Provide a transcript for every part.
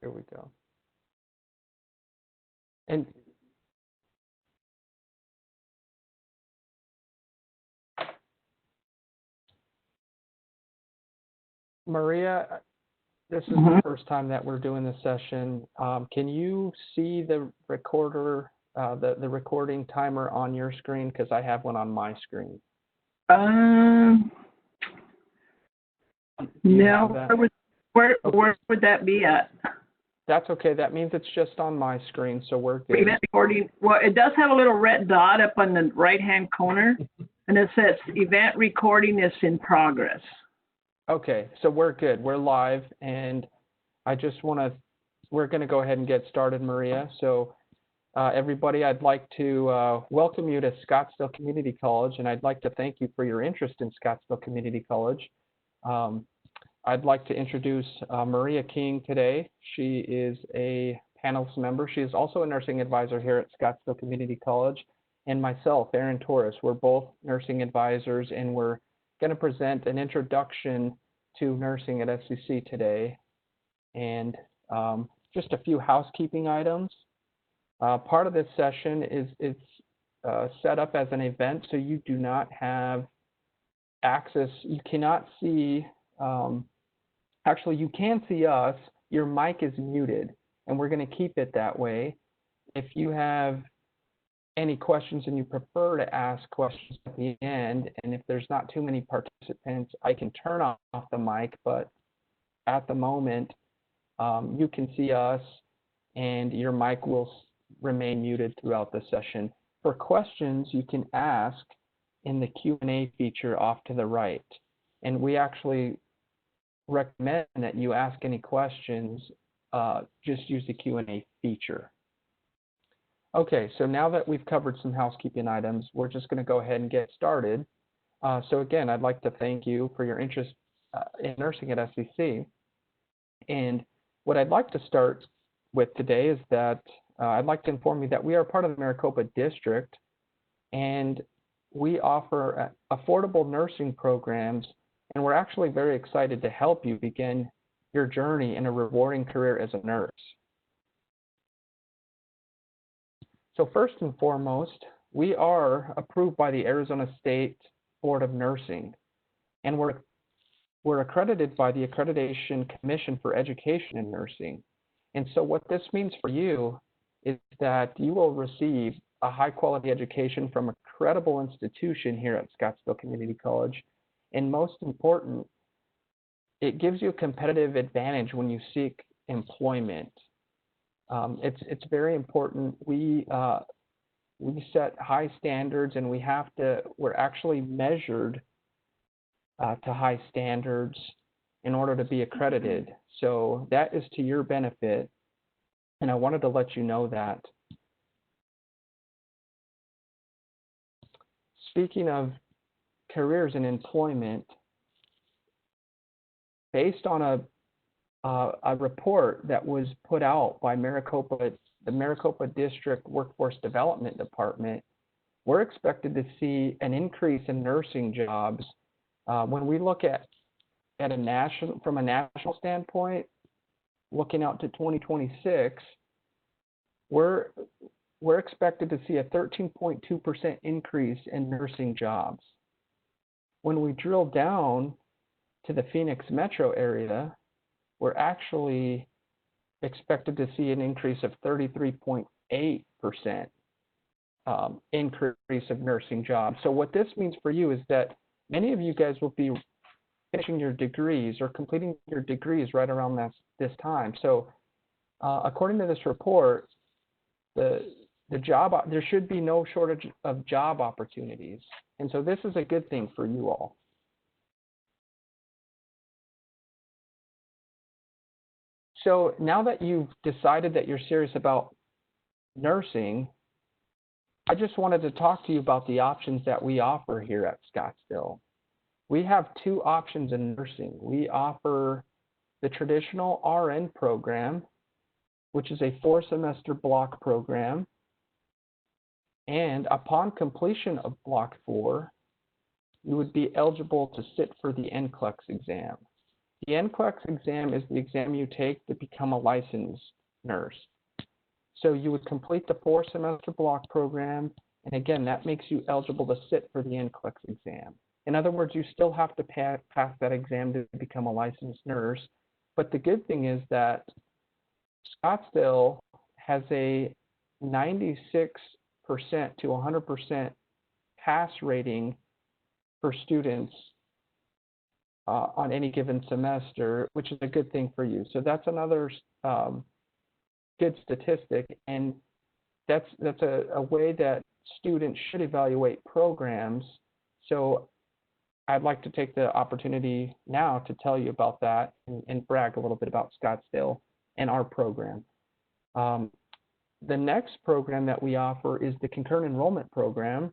Here we go. And Maria, this is the first time that we're doing this session. Can you see the recorder, the recording timer on your screen? Because I have one on my screen. No. Where would that be at? That's okay. That means it's just on my screen, so we're good. Event recording. Well, it does have a little red dot up on the right-hand corner, and it says event recording is in progress. Okay, so we're good. We're live, and I just we're going to go ahead and get started, Maria. So everybody, I'd like to welcome you to Scottsdale Community College, and I'd like to thank you for your interest in Scottsdale Community College. I'd like to introduce Maria King today. She is a panelist member. She is also a nursing advisor here at Scottsdale Community College. And myself, Aaron Torres, we're both nursing advisors, and we're going to present an introduction to nursing at SCC today. And just a few housekeeping items. Part of this session is set up as an event, so you do not have access. You cannot see, actually you can see us. Your mic is muted, and we're going to keep it that way. If you have any questions and you prefer to ask questions at the end, and if there's not too many participants, I can turn off the mic, but at the moment, you can see us and your mic will remain muted throughout the session. For questions, you can ask in the Q&A feature off to the right. And we actually recommend that you ask any questions, just use the Q&A feature. Okay, so now that we've covered some housekeeping items, we're just going to go ahead and get started. So again, I'd like to thank you for your interest in nursing at SCC. And what I'd like to start with today is that I'd like to inform you that we are part of the Maricopa District, and we offer affordable nursing programs, and we're actually very excited to help you begin your journey in a rewarding career as a nurse. So first and foremost, we are approved by the Arizona State Board of Nursing, and we're accredited by the Accreditation Commission for Education in Nursing. And so what this means for you is that you will receive a high-quality education from a credible institution here at Scottsdale Community College. And most important, it gives you a competitive advantage when you seek employment. It's very important. We set high standards, and we're actually measured to high standards in order to be accredited. So that is to your benefit, and I wanted to let you know that. Speaking of careers and employment, based on a report that was put out by the Maricopa District Workforce Development Department, we're expected to see an increase in nursing jobs. When we look at from a national standpoint, looking out to 2026, we're expected to see a 13.2% increase in nursing jobs. When we drill down to the Phoenix metro area, we're actually expected to see an increase of 33.8% increase of nursing jobs. So what this means for you is that many of you guys will be finishing your degrees or completing your degrees right around this time. So according to this report, there should be no shortage of job opportunities. And so this is a good thing for you all. So now that you've decided that you're serious about nursing, I just wanted to talk to you about the options that we offer here at Scottsdale. We have two options in nursing. We offer the traditional RN program, which is a 4-semester block program. And upon completion of block 4, you would be eligible to sit for the NCLEX exam. The NCLEX exam is the exam you take to become a licensed nurse. So you would complete the 4-semester block program, and again, that makes you eligible to sit for the NCLEX exam. In other words, you still have to pass that exam to become a licensed nurse, but the good thing is that Scottsdale has a 96% to 100% pass rating for students on any given semester, which is a good thing for you. So that's another good statistic, and that's a way that students should evaluate programs. So I'd like to take the opportunity now to tell you about that and brag a little bit about Scottsdale and our program. The next program that we offer is the Concurrent Enrollment Program.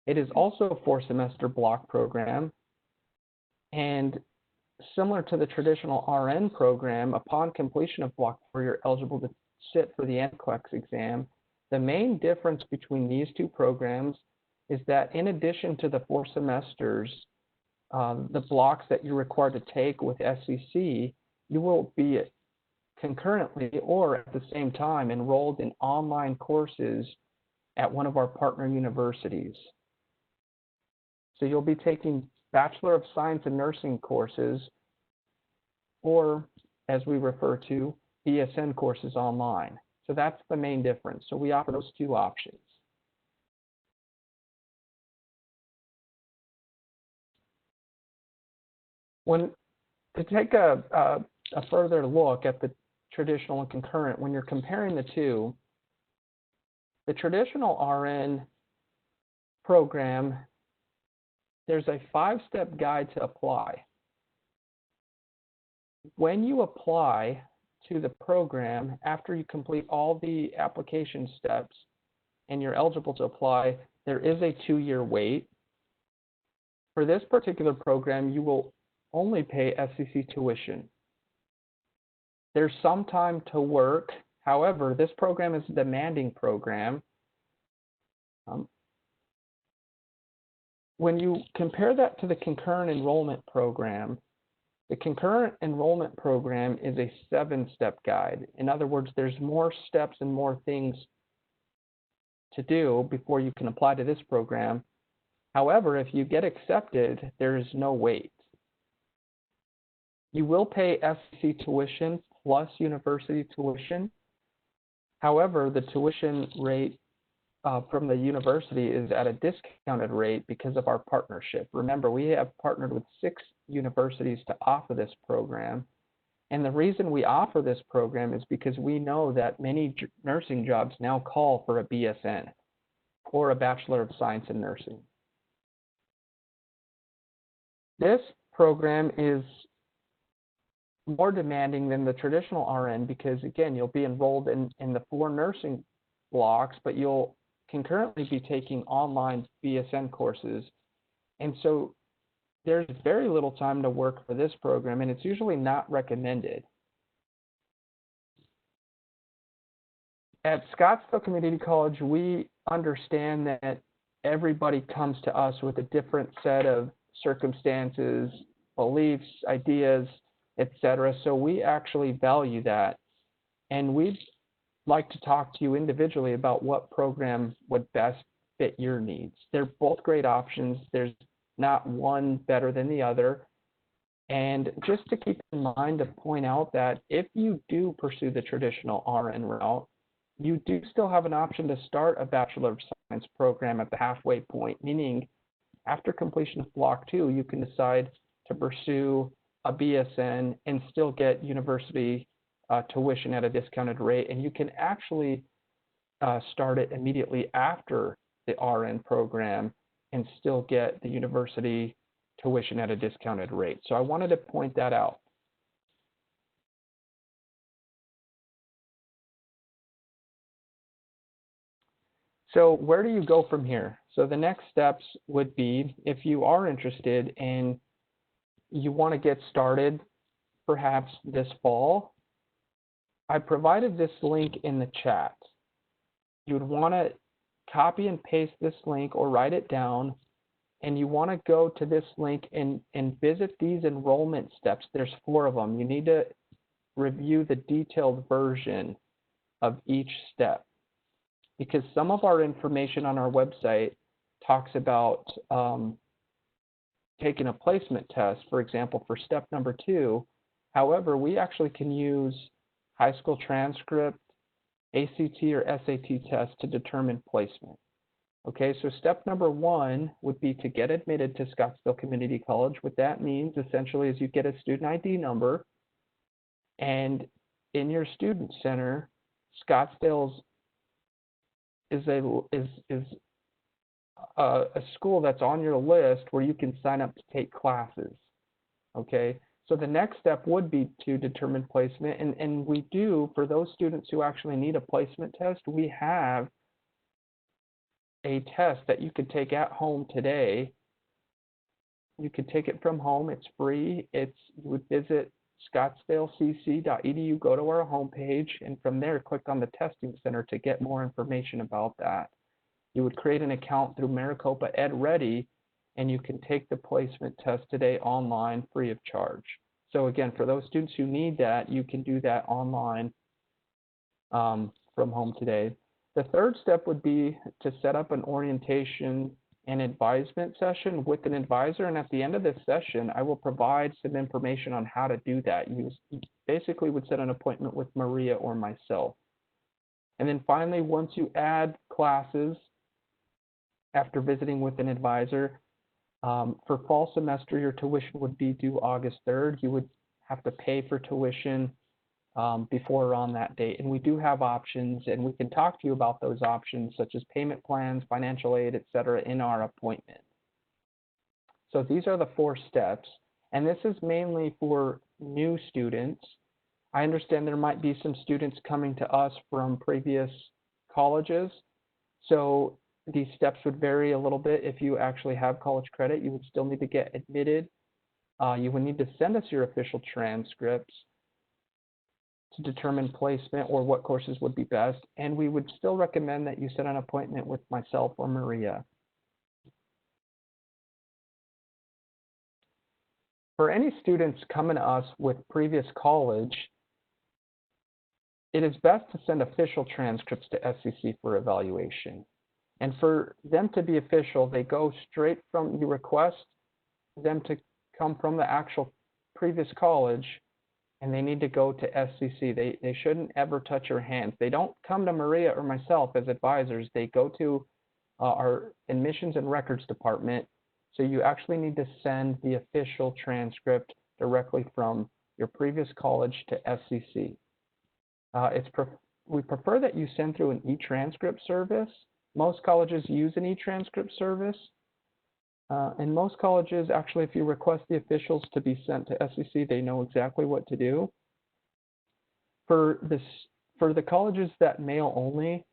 It is also a 4-semester block program, and similar to the traditional RN program, upon completion of block 4, you're eligible to sit for the NCLEX exam. The main difference between these two programs is that in addition to the 4 semesters, the blocks that you're required to take with SEC, you will be concurrently or at the same time enrolled in online courses at one of our partner universities. So you'll be taking Bachelor of Science in Nursing courses, or as we refer to, BSN courses online. So that's the main difference. So we offer those two options. To take a further look at the traditional and concurrent, when you're comparing the two, the traditional RN program, there's a 5-step guide to apply. When you apply to the program, after you complete all the application steps and you're eligible to apply, there is a 2-year wait. For this particular program, you will only pay SEC tuition. There's some time to work. However, this program is a demanding program. When you compare that to the Concurrent Enrollment Program, the Concurrent Enrollment Program is a 7-step guide. In other words, there's more steps and more things to do before you can apply to this program. However, if you get accepted, there is no wait. You will pay SEC tuition plus university tuition. However, the tuition rate from the university is at a discounted rate because of our partnership. Remember, we have partnered with 6 universities to offer this program. And the reason we offer this program is because we know that many nursing jobs now call for a BSN or a Bachelor of Science in Nursing. This program is more demanding than the traditional RN because, again, you'll be enrolled in the 4 nursing blocks, but you'll concurrently be taking online BSN courses. And so there's very little time to work for this program, and it's usually not recommended. At Scottsdale Community College, we understand that everybody comes to us with a different set of circumstances, beliefs, ideas, etc. So we actually value that, and we'd like to talk to you individually about what program would best fit your needs. They're both great options. There's not one better than the other. And just to keep in mind to point out that if you do pursue the traditional RN route, you do still have an option to start a Bachelor of Science program at the halfway point, meaning after completion of Block 2, you can decide to pursue a BSN and still get university tuition at a discounted rate, and you can actually start it immediately after the RN program and still get the university tuition at a discounted rate. So I wanted to point that out. So where do you go from here? So the next steps would be, if you are interested and you want to get started perhaps this fall, I provided this link in the chat. You would want to copy and paste this link or write it down and you want to go to this link and visit these enrollment steps. There's 4 of them. You need to review the detailed version of each step, because some of our information on our website talks about taking a placement test, for example, for step number 2. However, we actually can use high school transcript, ACT or SAT test to determine placement. Okay, so step number 1 would be to get admitted to Scottsdale Community College. What that means essentially is you get a student ID number, and in your student center, Scottsdale's is a school that's on your list where you can sign up to take classes. Okay, so the next step would be to determine placement, and we do, for those students who actually need a placement test, we have a test that you could take at home today. You could take it from home. It's free. You would visit scottsdalecc.edu, go to our homepage, and from there click on the testing center to get more information about that. You would create an account through Maricopa EdReady, and you can take the placement test today online free of charge. So again, for those students who need that, you can do that online from home today. The third step would be to set up an orientation and advisement session with an advisor, and at the end of this session, I will provide some information on how to do that. You basically would set an appointment with Maria or myself. And then finally, once you add classes after visiting with an advisor, for fall semester, your tuition would be due August 3rd. You would have to pay for tuition before or on that date. And we do have options, and we can talk to you about those options, such as payment plans, financial aid, etc., in our appointment. So these are the 4 steps, and this is mainly for new students. I understand there might be some students coming to us from previous colleges, so these steps would vary a little bit. If you actually have college credit, you would still need to get admitted. You would need to send us your official transcripts to determine placement or what courses would be best, and we would still recommend that you set an appointment with myself or Maria. For any students coming to us with previous college, it is best to send official transcripts to SCC for evaluation. And for them to be official, they go straight from, you request them to come from the actual previous college, and they need to go to SCC. They shouldn't ever touch your hands. They don't come to Maria or myself as advisors. They go to our admissions and records department. So you actually need to send the official transcript directly from your previous college to SCC. We prefer that you send through an e-transcript service. Most colleges use an e-transcript service. And most colleges, actually, if you request the officials to be sent to SCC, they know exactly what to do. For the colleges that mail only,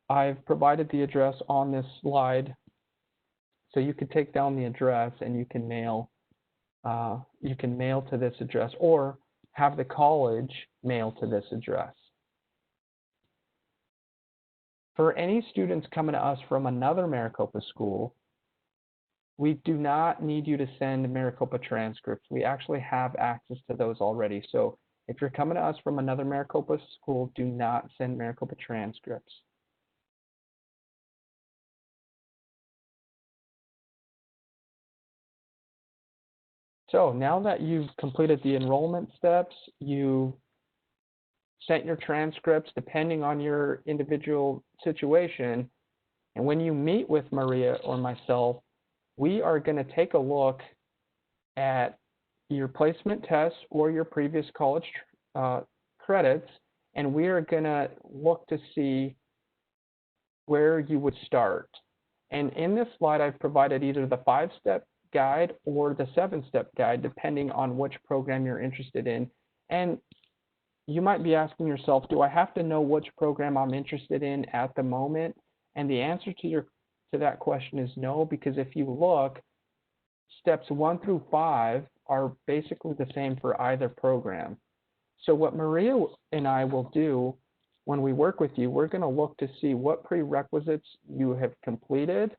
I've provided the address on this slide, so you could take down the address and you can mail to this address, or have the college mail to this address. For any students coming to us from another Maricopa school, we do not need you to send Maricopa transcripts. We actually have access to those already. So if you're coming to us from another Maricopa school, do not send Maricopa transcripts. So now that you've completed the enrollment steps, you sent your transcripts depending on your individual situation, and when you meet with Maria or myself, we are going to take a look at your placement tests or your previous college credits, and we are going to look to see where you would start. And in this slide, I've provided either the 5-step guide or the 7-step guide, depending on which program you're interested in. And you might be asking yourself, do I have to know which program I'm interested in at the moment? And the answer to that question is no, because if you look, steps 1 through 5 are basically the same for either program. So what Maria and I will do when we work with you, we're going to look to see what prerequisites you have completed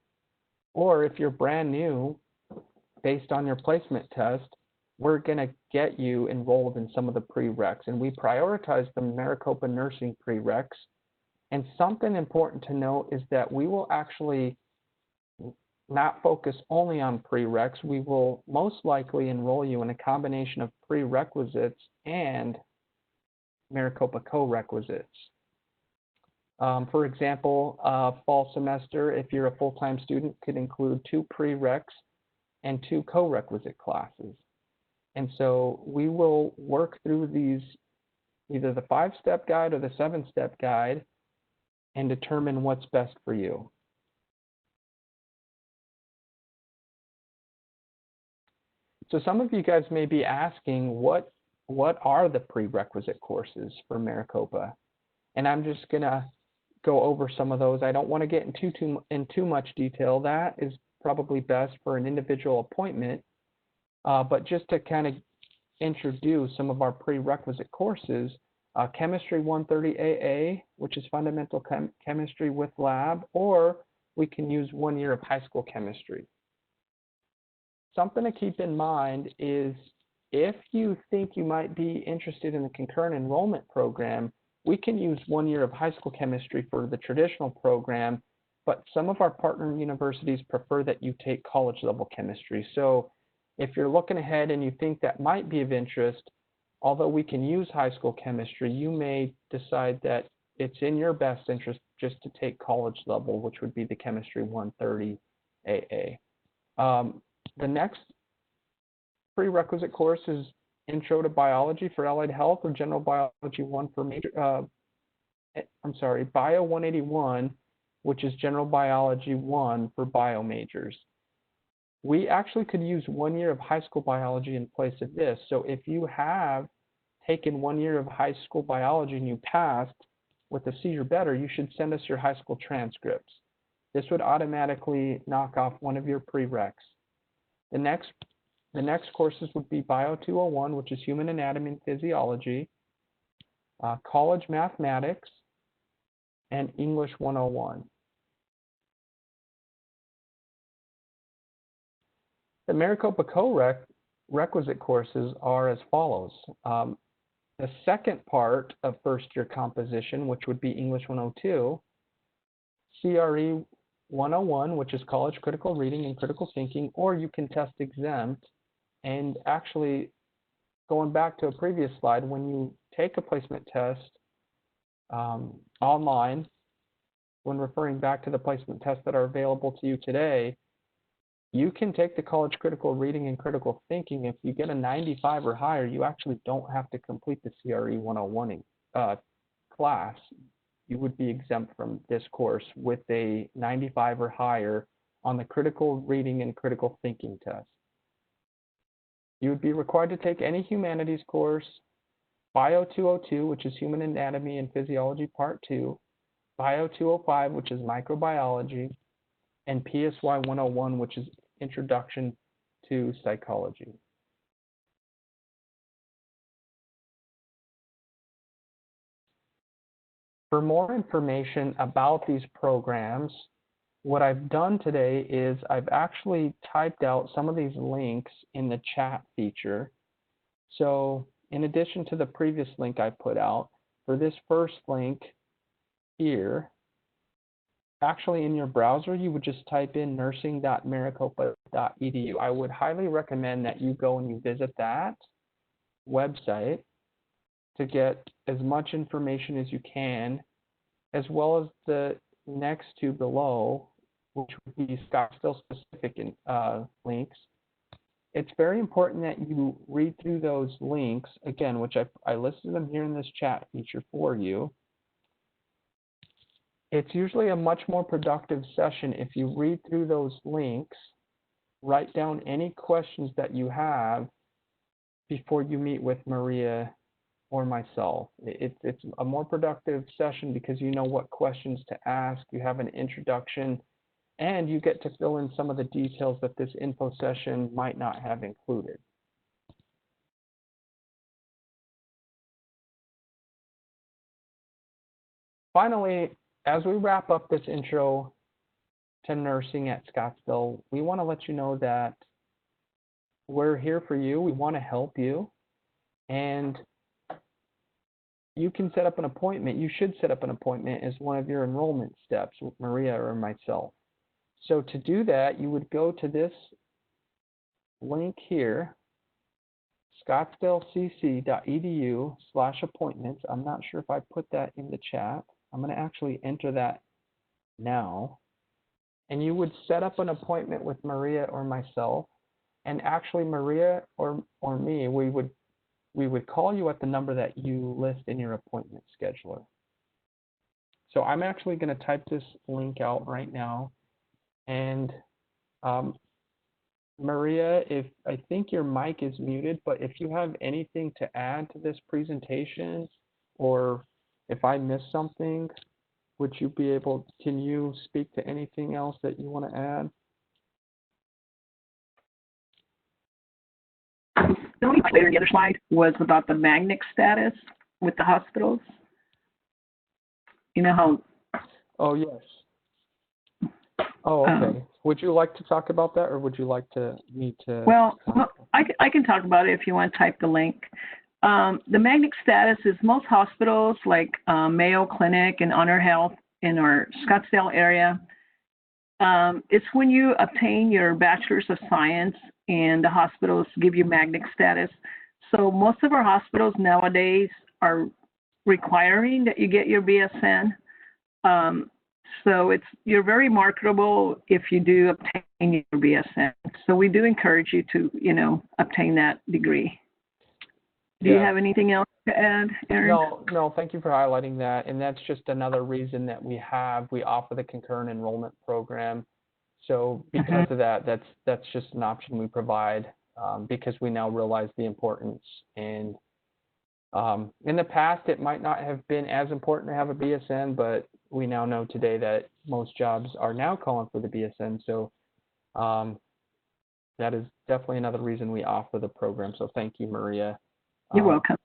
Or if you're brand new, based on your placement test, we're going to get you enrolled in some of the prereqs. And we prioritize the Maricopa nursing prereqs. And something important to note is that we will actually not focus only on prereqs. We will most likely enroll you in a combination of prerequisites and Maricopa co-requisites. For example, fall semester, if you're a full-time student, could include 2 prereqs and 2 co-requisite classes. And so we will work through these, either the 5-step guide or the 7-step guide, and determine what's best for you. So some of you guys may be asking, what are the prerequisite courses for Maricopa? And I'm just going to go over some of those. I don't want to get in too much detail. That is probably best for an individual appointment. But just to kind of introduce some of our prerequisite courses, Chemistry 130 AA, which is fundamental chemistry with lab, or we can use 1 year of high school chemistry. Something to keep in mind is if you think you might be interested in the concurrent enrollment program, we can use 1 year of high school chemistry for the traditional program, but some of our partner universities prefer that you take college level chemistry. So if you're looking ahead and you think that might be of interest, although we can use high school chemistry, you may decide that it's in your best interest just to take college level, which would be the Chemistry 130 AA. The next prerequisite course is Intro to Biology for Allied Health, or General Biology 1 for major, Bio 181, which is General Biology 1 for bio majors. We actually could use 1 year of high school biology in place of this. So if you have taken 1 year of high school biology and you passed with a C or better, you should send us your high school transcripts. This would automatically knock off one of your prereqs. The next courses would be Bio 201, which is Human Anatomy and Physiology, College Mathematics, and English 101. The Maricopa co-requisite courses are as follows. The second part of first year composition, which would be English 102, CRE 101, which is College Critical Reading and Critical Thinking, or you can test exempt. And actually, going back to a previous slide, when you take a placement test online, when referring back to the placement tests that are available to you today, you can take the College Critical Reading and Critical Thinking. If you get a 95 or higher, you actually don't have to complete the CRE 101 class. You would be exempt from this course with a 95 or higher on the Critical Reading and Critical Thinking test. You would be required to take any humanities course, Bio 202, which is Human Anatomy and Physiology Part 2, Bio 205, which is Microbiology, and PSY 101, which is Introduction to Psychology. For more information about these programs, what I've done today is I've actually typed out some of these links in the chat feature. So in addition to the previous link I put out, for this first link here, actually in your browser, you would just type in nursing.maricopa.edu. I would highly recommend that you go and you visit that website to get as much information as you can, as well as the next two below, which would be Scottsdale specific links. It's very important that you read through those links, again, which I listed them here in this chat feature for you. It's usually a much more productive session if you read through those links, write down any questions that you have before you meet with Maria or myself. It's a more productive session because you know what questions to ask, you have an introduction, and you get to fill in some of the details that this info session might not have included. Finally, as we wrap up this intro, to nursing at Scottsdale, we want to let you know that we're here for you. We want to help you. And you can set up an appointment. You should set up an appointment as one of your enrollment steps with Maria or myself. So to do that, you would go to this link here, scottsdalecc.edu/appointments. I'm not sure if I put that in the chat. I'm going to actually enter that now. And you would set up an appointment with Maria or myself. And actually, Maria or me, we would call you at the number that you list in your appointment scheduler. So I'm actually going to type this link out right now. And Maria, I think your mic is muted, but if you have anything to add to this presentation, or if I missed something, would you be able, can you speak to anything else that you want to add? The only later, the other slide was about the magnet status with the hospitals. You know how? Oh, yes. Oh, okay. Would you like to talk about that, or would you like me to? Well, I can talk about it if you want to type the link. The magnet status is most hospitals like Mayo Clinic and Honor Health in our Scottsdale area. It's when you obtain your Bachelor's of Science and the hospitals give you magnet status. So most of our hospitals nowadays are requiring that you get your BSN. So you're very marketable if you do obtain your BSN. So we do encourage you to, obtain that degree. Do you have anything else to add, Aaron? No, thank you for highlighting that. And that's just another reason that we offer the concurrent enrollment program. So because of that, that's just an option we provide because we now realize the importance. And in the past, it might not have been as important to have a BSN, but we now know today that most jobs are now calling for the BSN. So that is definitely another reason we offer the program. So thank you, Maria. You're welcome.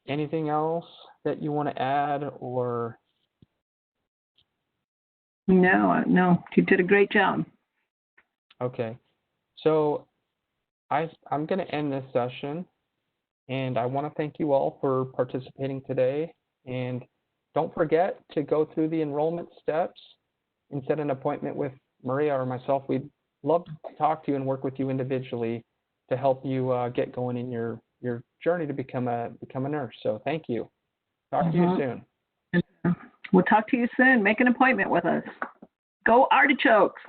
Anything else that you want to add, or? No, you did a great job. Okay, so I'm going to end this session, and I want to thank you all for participating today. And don't forget to go through the enrollment steps and set an appointment with Maria or myself. We'd love to talk to you and work with you individually to help you get going in your journey to become a nurse. So thank you. Talk to you soon. We'll talk to you soon. Make an appointment with us. Go Artichokes.